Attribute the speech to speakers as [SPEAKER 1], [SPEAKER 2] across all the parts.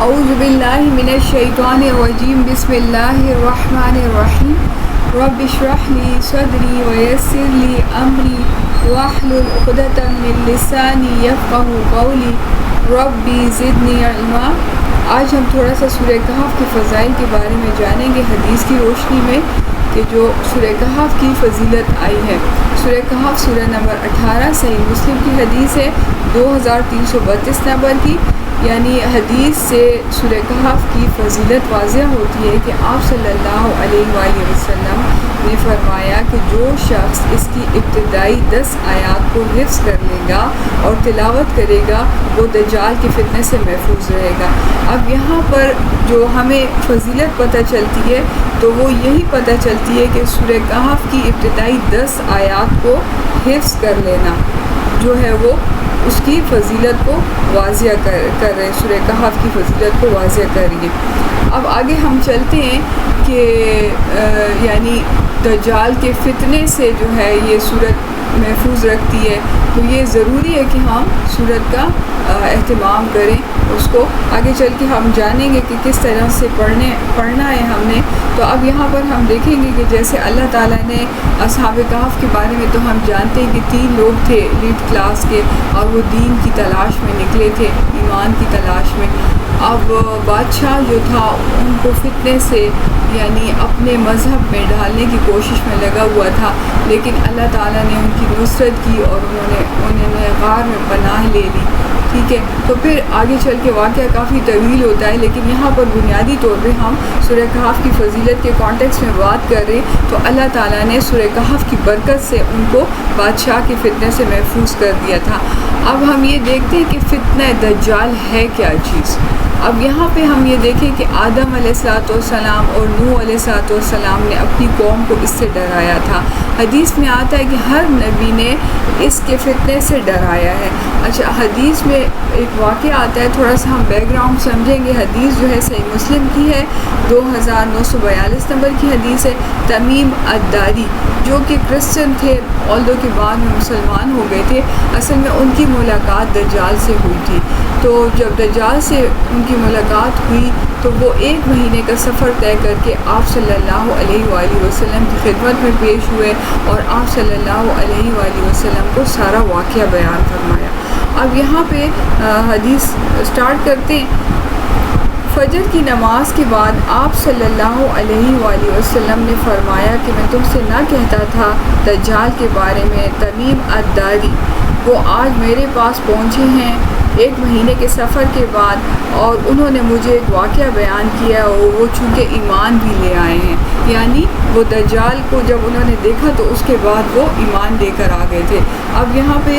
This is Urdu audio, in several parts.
[SPEAKER 1] اعوذ باللہ من الشیطان الرجیم بسم اللہ الرحمن الرحیم رب اشرح لی صدری ویسر لی امری واحلل عقدۃ من لسانی یفقہوا قولی ربی زدنی علما۔ آج ہم تھوڑا سا سورہ کہف کے فضائل کے بارے میں جانیں گے حدیث کی روشنی میں کہ جو سورہ کہف کی فضیلت آئی ہے۔ سورہ کہف سورہ نمبر 18 صحیح مسلم کی حدیث ہے 2332 نمبر کی، یعنی حدیث سے سورہ کہف کی فضیلت واضح ہوتی ہے کہ آپ صلی اللہ علیہ وآلہ وسلم نے فرمایا کہ جو شخص اس کی ابتدائی 10 آیات کو حفظ کر لے گا اور تلاوت کرے گا وہ دجال کے فتنے سے محفوظ رہے گا۔ اب یہاں پر جو ہمیں فضیلت پتہ چلتی ہے تو وہ یہی پتہ چلتی ہے کہ سورہ کہف کی ابتدائی 10 آیات کو حفظ کر لینا جو ہے وہ اس کی فضیلت کو واضح کر رہے ہیں، سورہ کہف کی فضیلت کو واضح کر رہی ہے۔ اب آگے ہم چلتے ہیں کہ یعنی دجال کے فتنے سے جو ہے یہ سورت محفوظ رکھتی ہے، تو یہ ضروری ہے کہ ہم سورت کا اہتمام کریں، اس کو آگے چل کے ہم جانیں گے کہ کس طرح سے پڑھنا ہے ہم نے۔ تو اب یہاں پر ہم دیکھیں گے کہ جیسے اللہ تعالیٰ نے اصحاب کہف کے بارے میں تو ہم جانتے ہیں کہ 3 لوگ تھے ایلیٹ کلاس کے اور وہ دین کی تلاش میں نکلے تھے، ایمان کی تلاش میں۔ اب بادشاہ جو تھا ان کو فتنے سے یعنی اپنے مذہب میں ڈالنے کی کوشش میں لگا ہوا تھا، لیکن اللہ تعالیٰ نے ان کی نصرت کی اور انہوں نے غار میں پناہ لے لی، ٹھیک ہے۔ تو پھر آگے چل کے واقعہ کافی طویل ہوتا ہے، لیکن یہاں پر بنیادی طور پہ ہم سورہ کہف کی فضیلت کے کانٹیکس میں بات کر رہے ہیں، تو اللہ تعالیٰ نے سورہ کہف کی برکت سے ان کو بادشاہ کے فتنے سے محفوظ کر دیا تھا۔ اب ہم یہ دیکھتے ہیں کہ فتنہ دجال ہے کیا چیز۔ اب یہاں پہ ہم یہ دیکھیں کہ آدم علیہ السلام اور نوح علیہ السلام نے اپنی قوم کو اس سے ڈرایا تھا۔ حدیث میں آتا ہے کہ ہر نبی نے اس کے فتنے سے ڈرایا ہے۔ اچھا، حدیث میں ایک واقعہ آتا ہے، تھوڑا سا ہم بیک گراؤنڈ سمجھیں گے۔ حدیث جو ہے صحیح مسلم کی ہے، 2942 نمبر کی حدیث ہے۔ تمیم الداری جو کہ کرسچن تھے، اولدو کے بعد میں مسلمان ہو گئے تھے، اصل میں ان کی ملاقات دجال سے ہوئی تھی۔ تو جب دجال سے ان کی ملاقات ہوئی تو وہ 1 مہینے کا سفر طے کر کے آپ صلی اللہ علیہ وآلہ وسلم کی خدمت میں پیش ہوئے اور آپ صلی اللہ علیہ وآلہ وسلم کو سارا واقعہ بیان فرمایا۔ اب یہاں پہ حدیث سٹارٹ کرتے ہیں۔ فجر کی نماز کے بعد آپ صلی اللہ علیہ وآلہ وسلم نے فرمایا کہ میں تم سے نہ کہتا تھا دجال کے بارے میں، تمیم الداری وہ آج میرے پاس پہنچے ہیں 1 مہینے کے سفر کے بعد، اور انہوں نے مجھے ایک واقعہ بیان کیا اور وہ چونکہ ایمان بھی لے آئے ہیں، یعنی وہ دجال کو جب انہوں نے دیکھا تو اس کے بعد وہ ایمان لے کر آ گئے تھے۔ اب یہاں پہ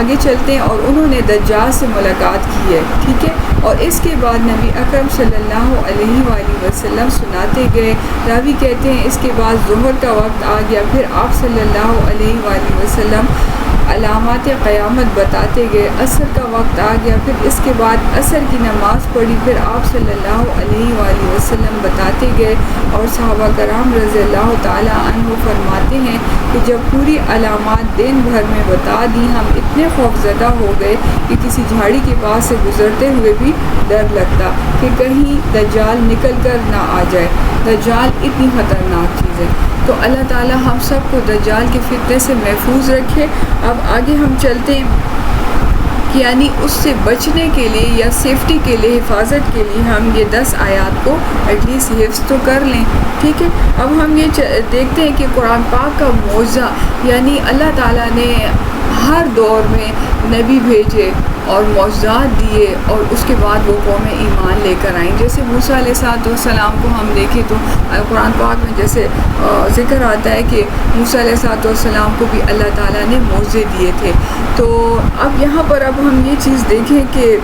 [SPEAKER 1] آگے چلتے ہیں، اور انہوں نے دجال سے ملاقات کی ہے، ٹھیک ہے۔ اور اس کے بعد نبی اکرم صلی اللہ علیہ وآلہ وسلم سناتے گئے، راوی کہتے ہیں اس کے بعد ظہر کا وقت آ گیا، پھر آپ صلی اللہ علیہ وآلہ وسلم علامات قیامت بتاتے گئے، عصر کا وقت آ گیا، پھر اس کے بعد عصر کی نماز پڑھی، پھر آپ صلی اللہ علیہ وآلہ وسلم بتاتے گئے، اور صحابہ کرام رضی اللہ تعالیٰ عنہ فرماتے ہیں کہ جب پوری علامات دن بھر میں بتا دی، ہم اتنے خوفزدہ ہو گئے کہ کسی جھاڑی کے پاس سے گزرتے ہوئے بھی ڈر لگتا کہ کہیں دجال نکل کر نہ آ جائے۔ دجال اتنی خطرناک چیز ہے، تو اللہ تعالیٰ ہم سب کو دجال کے فتنے سے محفوظ رکھے۔ اب آگے ہم چلتے ہیں کہ یعنی اس سے بچنے کے لیے یا سیفٹی کے لیے، حفاظت کے لیے ہم یہ 10 آیات کو ایٹ لیسٹ حفظ تو کر لیں، ٹھیک ہے۔ اب ہم یہ دیکھتے ہیں کہ قرآن پاک کا معجزہ، یعنی اللہ تعالیٰ نے ہر دور میں نبی بھیجے اور معجزات دیے، اور اس کے بعد وہ قومیں ایمان لے کر آئیں۔ جیسے موسیٰ علیہ السلام کو ہم دیکھیں تو قرآن پاک میں جیسے ذکر آتا ہے کہ موسیٰ علیہ السلام کو بھی اللہ تعالیٰ نے معجزے دیے تھے۔ تو اب یہاں پر اب ہم یہ چیز دیکھیں کہ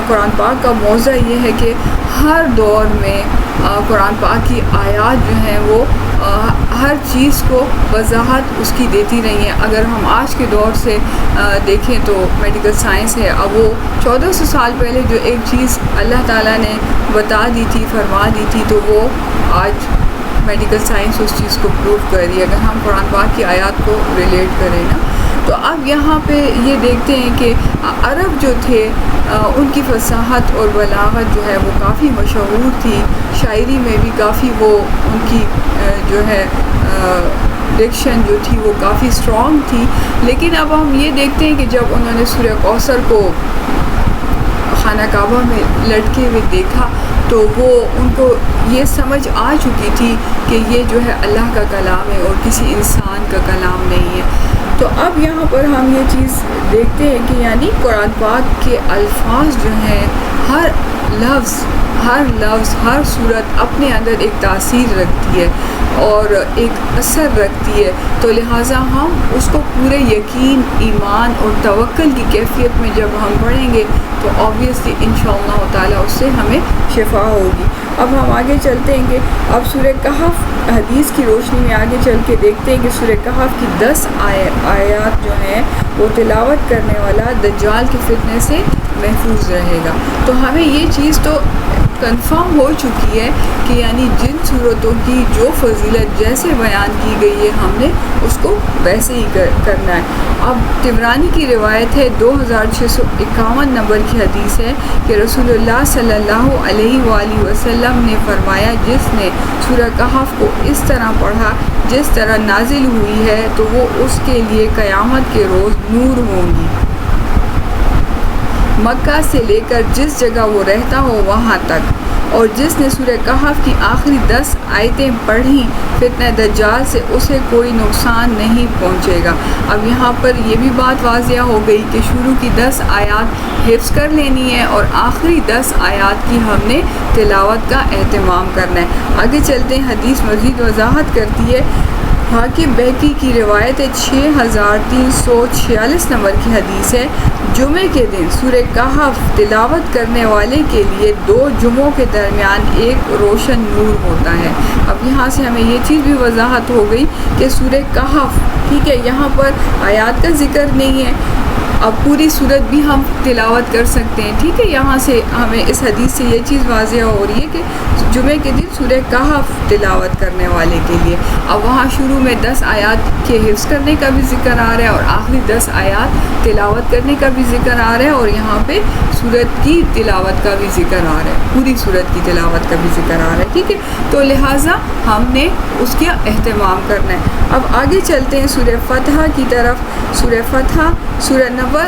[SPEAKER 1] قرآن پاک کا معجزہ یہ ہے کہ ہر دور میں قرآن پاک کی آیات جو ہیں وہ ہر چیز کو وضاحت اس کی دیتی رہی ہیں۔ اگر ہم آج کے دور سے دیکھیں تو میڈیکل سائنس ہے، اب وہ 1400 سال پہلے جو ایک چیز اللہ تعالیٰ نے بتا دی تھی، فرما دی تھی، تو وہ آج میڈیکل سائنس اس چیز کو پروو کر رہی ہے، اگر ہم قرآن پاک کی آیات کو ریلیٹ کریں نا۔ تو اب یہاں پہ یہ دیکھتے ہیں کہ عرب جو تھے ان کی فصاحت اور بلاغت جو ہے وہ کافی مشہور تھی، شاعری میں بھی کافی وہ ان کی جو ہے ڈکشن جو تھی وہ کافی اسٹرانگ تھی. لیکن اب ہم یہ دیکھتے ہیں کہ جب انہوں نے سورہ کوثر کو خانہ کعبہ میں لٹکے ہوئے دیکھا تو وہ ان کو یہ سمجھ آ چکی تھی کہ یہ جو ہے اللہ کا کلام ہے اور کسی انسان کا کلام نہیں ہے. تو اب یہاں پر ہم یہ چیز دیکھتے ہیں کہ یعنی قرآن پاک کے الفاظ جو ہیں ہر لفظ ہر صورت اپنے اندر ایک تاثیر رکھتی ہے اور ایک اثر رکھتی ہے. تو لہٰذا ہم اس کو پورے یقین، ایمان اور توکل کی کیفیت میں جب ہم پڑھیں گے تو آبویسلی انشاءاللہ تعالیٰ اس سے ہمیں شفا ہوگی. اب ہم آگے چلتے ہیں کہ اب سورہ کہف حدیث کی روشنی میں آگے چل کے دیکھتے ہیں کہ سورہ کہف کی 10 آیات جو ہیں وہ تلاوت کرنے والا دجال کے فتنے سے محفوظ رہے گا. تو ہمیں یہ چیز تو کنفرم ہو چکی ہے کہ یعنی جن صورتوں کی جو فضیلت جیسے بیان کی گئی ہے ہم نے اس کو ویسے ہی کرنا ہے. اب طبرانی کی روایت ہے 2651 نمبر کی حدیث ہے کہ رسول اللہ صلی اللہ علیہ وآلہ وسلم نے فرمایا جس نے سورہ کہف کو اس طرح پڑھا جس طرح نازل ہوئی ہے تو وہ اس کے لیے قیامت کے روز نور ہوں گی، مکہ سے لے کر جس جگہ وہ رہتا ہو وہاں تک. اور جس نے سورہ کہف کی آخری 10 آیتیں پڑھیں فتنہ دجال سے اسے کوئی نقصان نہیں پہنچے گا. اب یہاں پر یہ بھی بات واضح ہو گئی کہ شروع کی 10 آیات حفظ کر لینی ہے اور آخری 10 آیات کی ہم نے تلاوت کا اہتمام کرنا ہے. آگے چلتے ہیں، حدیث مزید وضاحت کرتی ہے. حاکم بہقی کی روایت ہے 6346 نمبر کی حدیث ہے جمعے کے دن سورہ کہف تلاوت کرنے والے کے لیے 2 جمعوں کے درمیان ایک روشن نور ہوتا ہے. اب یہاں سے ہمیں یہ چیز بھی وضاحت ہو گئی کہ سورہ کہف ٹھیک ہے یہاں پر آیات کا ذکر نہیں ہے، اب پوری صورت بھی ہم تلاوت کر سکتے ہیں. ٹھیک ہے، یہاں سے ہمیں اس حدیث سے یہ چیز واضح ہو رہی ہے کہ جمعے کے دن سورہ کہف تلاوت کرنے والے کے لیے. اب وہاں شروع میں 10 آیات کے حفظ کرنے کا بھی ذکر آ رہا ہے اور آخری 10 آیات تلاوت کرنے کا بھی ذکر آ رہا ہے اور یہاں پہ سورت کی تلاوت کا بھی ذکر آ رہا ہے، پوری سورت کی تلاوت کا بھی ذکر آ رہا ہے. ٹھیک ہے، تو لہٰذا ہم نے اس کا اہتمام کرنا ہے. اب آگے چلتے ہیں سورہ فتح کی طرف. سورہ فتح سورہ نمبر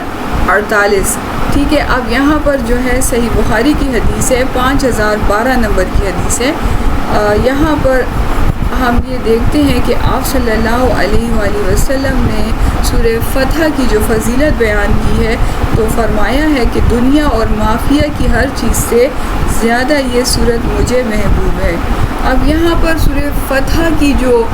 [SPEAKER 1] 48. ٹھیک ہے، اب یہاں پر جو ہے صحیح بخاری کی حدیث ہے 5012 نمبر کی حدیث ہے. یہاں پر ہم یہ دیکھتے ہیں کہ آپ صلی اللہ علیہ وآلہ وسلم نے سورہ فتح کی جو فضیلت بیان کی ہے تو فرمایا ہے کہ دنیا اور مافیہ کی ہر چیز سے زیادہ یہ صورت مجھے محبوب ہے. اب یہاں پر سورہ فتح کی جو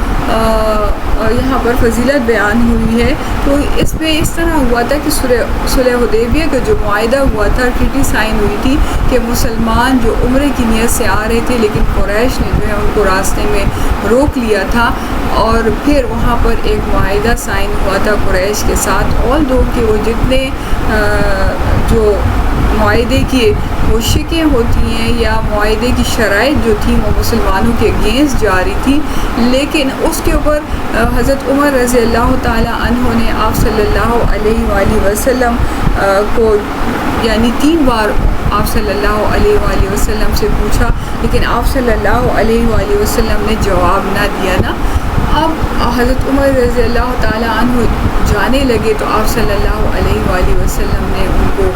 [SPEAKER 1] یہاں پر فضیلت بیان ہوئی ہے تو اس میں اس طرح ہوا تھا کہ صلح حدیبیہ کا جو معاہدہ ہوا تھا، ٹریٹی سائن ہوئی تھی کہ مسلمان جو عمرے کی نیت سے آ رہے تھے لیکن قریش نے جو ہے ان کو راستے میں روک لیا تھا اور پھر وہاں پر ایک معاہدہ سائن ہوا تھا قریش کے ساتھ. آل دو کہ وہ جتنے جو معاہدے کی وہ شکیں ہوتی ہیں یا معاہدے کی شرائط جو تھیں وہ مسلمانوں کے اگینسٹ جاری تھی، لیکن اس کے اوپر حضرت عمر رضی اللہ تعالیٰ عنہ نے آپ صلی اللہ علیہ وآلہ وسلم کو یعنی 3 بار آپ صلی اللہ علیہ وآلہ وسلم سے پوچھا لیکن آپ صلی اللہ علیہ وآلہ وسلم نے جواب نہ دیا نا. اب حضرت عمر رضی اللہ تعالیٰ عنہ جانے لگے تو آپ صلی اللہ علیہ وآلہ وسلم نے ان کو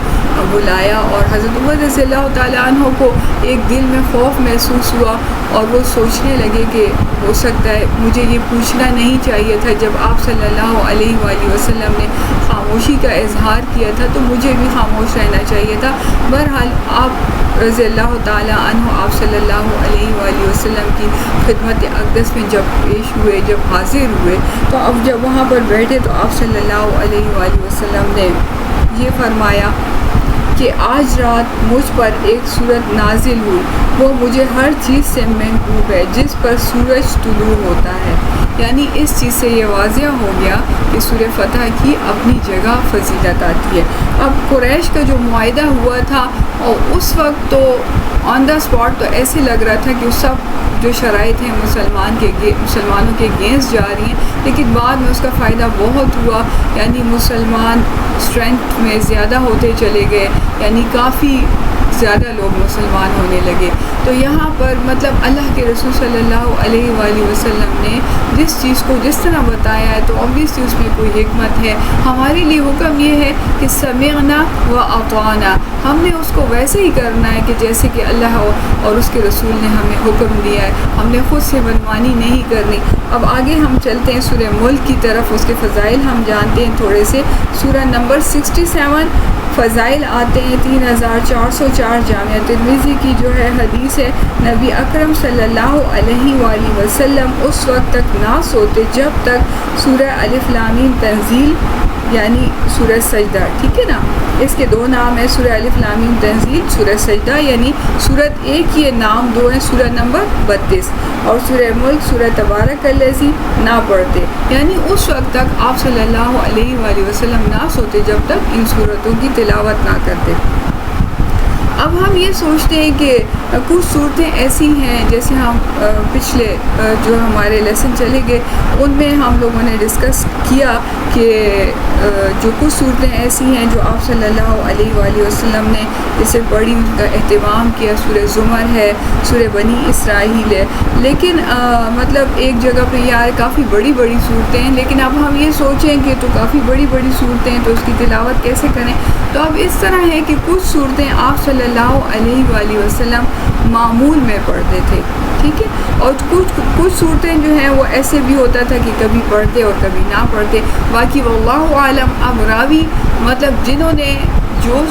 [SPEAKER 1] بلایا اور حضرت عمر رضی اللہ تعالیٰ عنہ کو ایک دل میں خوف محسوس ہوا اور وہ سوچنے لگے کہ ہو سکتا ہے مجھے یہ پوچھنا نہیں چاہیے تھا، جب آپ صلی اللہ علیہ وآلہ وسلم نے خاموشی کا اظہار کیا تھا تو مجھے بھی خاموش رہنا چاہیے تھا. بہرحال آپ رضی اللہ تعالیٰ عنہ آپ صلی اللہ علیہ وآلہ وسلم کی خدمت اقدس میں جب پیش ہوئے، جب حاضر ہوئے تو اب جب وہاں پر بیٹھے تو آپ صلی اللہ علیہ وآلہ وسلم نے یہ فرمایا کہ آج رات مجھ پر ایک صورت نازل ہوئی، وہ مجھے ہر چیز سے محبوب ہے جس پر سورج طلوع ہوتا ہے. یعنی اس چیز سے یہ واضح ہو گیا کہ سورہ فتح کی اپنی جگہ فضیلت آتی ہے۔ اب قریش کا جو معاہدہ ہوا تھا اور اس وقت تو آن دا اسپاٹ تو ایسے لگ رہا تھا کہ سب جو شرائط ہیں مسلمانوں کے اگینسٹ جا رہی ہیں، لیکن بعد میں اس کا فائدہ بہت ہوا، یعنی مسلمان اسٹرینتھ میں زیادہ ہوتے چلے گئے، یعنی کافی زیادہ لوگ مسلمان ہونے لگے۔ تو یہاں پر مطلب اللہ کے رسول صلی اللہ علیہ وآلہ وسلم نے جس چیز کو جس طرح بتایا ہے تو obviously اس میں کوئی حکمت ہے۔ ہمارے لیے حکم یہ ہے کہ سمعنا و اطعنا، ہم نے اس کو ویسے ہی کرنا ہے کہ جیسے کہ اللہ اور اس کے رسول نے ہمیں حکم دیا ہے، ہم نے خود سے منمانی نہیں کرنی۔ اب آگے ہم چلتے ہیں سورہ ملک کی طرف، اس کے فضائل ہم جانتے ہیں تھوڑے سے۔ سورہ نمبر 67 فضائل آتے ہیں 3404 جامعہ ترمذی کی جو ہے حدیث ہے، نبی اکرم صلی اللہ علیہ وآلہ وسلم اس وقت تک نہ سوتے جب تک سورہ الف لام میم تنزیل یعنی سورہ سجدہ، ٹھیک ہے نا، اس کے دو نام ہیں، سورہ الف لام میم تنزیل، سورہ سجدہ، یعنی سورت ایک یہ نام دو ہیں، سورہ نمبر 32 اور سورہ ملک سورہ تبارک الذی نہ پڑھتے، یعنی اس وقت تک آپ صلی اللہ علیہ وآلہ وسلم نہ سوتے جب تک ان سورتوں کی تلاوت نہ کرتے۔ اب ہم یہ سوچتے ہیں کہ کچھ صورتیں ایسی ہیں، جیسے ہم پچھلے جو ہمارے لیسن چلے گئے ان میں ہم لوگوں نے ڈسکس کیا کہ جو کچھ صورتیں ایسی ہیں جو آپ صلی اللہ علیہ وآلہ وسلم نے جسے پڑھی، ان کا اہتمام کیا، سورہ زمر ہے، سورہ بنی اسرائیل ہے، لیکن مطلب ایک جگہ پہ یار کافی بڑی بڑی صورتیں ہیں، لیکن اب ہم یہ سوچیں کہ تو کافی بڑی بڑی صورتیں ہیں تو اس کی تلاوت کیسے کریں؟ تو اب اس طرح ہے کہ کچھ صورتیں آپ صلی اللہ علیہ وآلہ وسلم معمول میں پڑھتے تھے، ٹھیک ہے، اور کچھ صورتیں جو ہیں وہ ایسے بھی ہوتا تھا کہ کبھی پڑھتے اور کبھی نہ پڑھتے۔ باقی واللہ عالم، اب راوی مطلب جنہوں نے جو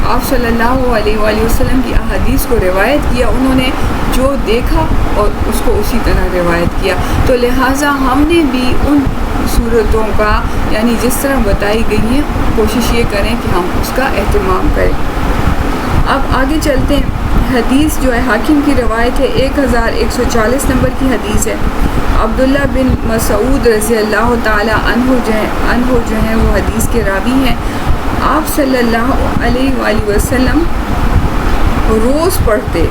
[SPEAKER 1] آپ صلی اللہ علیہ وآلہ وسلم کی احادیث کو روایت کیا، انہوں نے جو دیکھا اور اس کو اسی طرح روایت کیا، تو لہٰذا ہم نے بھی ان صورتوں کا یعنی جس طرح بتائی گئی ہیں کوشش یہ کریں کہ ہم اس کا اہتمام کریں۔ اب آگے چلتے ہیں، حدیث جو ہے حاکم کی روایت ہے، 1140 نمبر کی حدیث ہے۔ عبداللہ بن مسعود رضی اللہ تعالی عنہ جو ہیں وہ حدیث کے راوی ہیں۔ آپ صلی اللہ علیہ وآلہ وسلم روز پڑھتے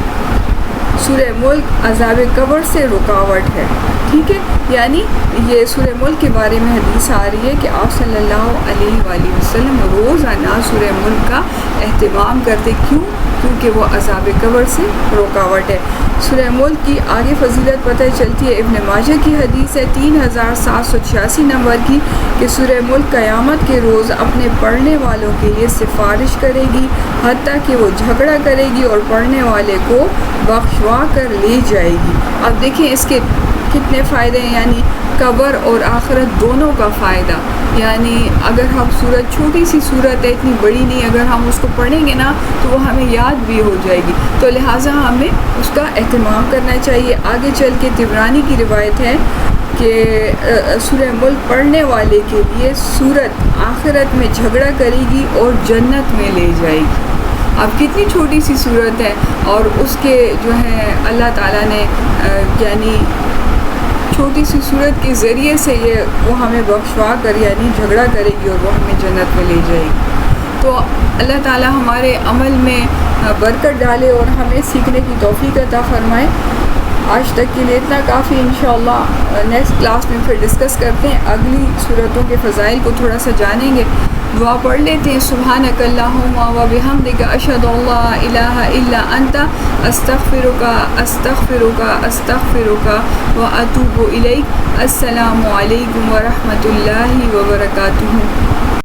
[SPEAKER 1] سورہ ملک عذاب قبر سے رکاوٹ ہے، ٹھیک ہے، یعنی یہ سورہ ملک کے بارے میں حدیث آ رہی ہے کہ آپ صلی اللہ علیہ وآلہ وسلم روزانہ سورہ ملک کا اہتمام کرتے، کیونکہ وہ عذاب قبر سے رکاوٹ ہے۔ سورہ ملک کی آگے فضیلت پتہ چلتی ہے، ابن ماجہ کی حدیث ہے 3786 نمبر کی کہ سورہ ملک قیامت کے روز اپنے پڑھنے والوں کے لیے سفارش کرے گی، حتیٰ کہ وہ جھگڑا کرے گی اور پڑھنے والے کو بخشوا کر لے جائے گی۔ اب دیکھیں اس کے کتنے فائدے ہیں، یعنی قبر اور آخرت دونوں کا فائدہ، یعنی اگر ہم سورت چھوٹی سی سورت ہے، اتنی بڑی نہیں، اگر ہم اس کو پڑھیں گے نا تو وہ ہمیں یاد بھی ہو جائے گی، تو لہٰذا ہمیں اس کا اہتمام کرنا چاہیے۔ آگے چل کے طبرانی کی روایت ہے کہ سورہ ملک پڑھنے والے کے لیے سورت آخرت میں جھگڑا کرے گی اور جنت میں لے جائے گی۔ اب کتنی چھوٹی سی صورت ہے اور اس کے جو ہے اللہ تعالیٰ نے یعنی چھوٹی سی صورت کے ذریعے سے وہ ہمیں بخشوا کر یعنی جھگڑا کرے گی اور وہ ہمیں جنت میں لے جائے گی۔ تو اللہ تعالیٰ ہمارے عمل میں برکت ڈالے اور ہمیں سیکھنے کی توفیق عطا فرمائے۔ آج تک کے لیے اتنا کافی، انشاءاللہ نیکسٹ کلاس میں پھر ڈسکس کرتے ہیں، اگلی صورتوں کے فضائل کو تھوڑا سا جانیں گے۔ دعا پڑھ لیتے ہیں، سبحانک اللہم و بحمدک اشہد ان لا الہ الا انت استغفرک و اتوب الیک۔ السلام علیکم ورحمۃ اللہ وبرکاتہ۔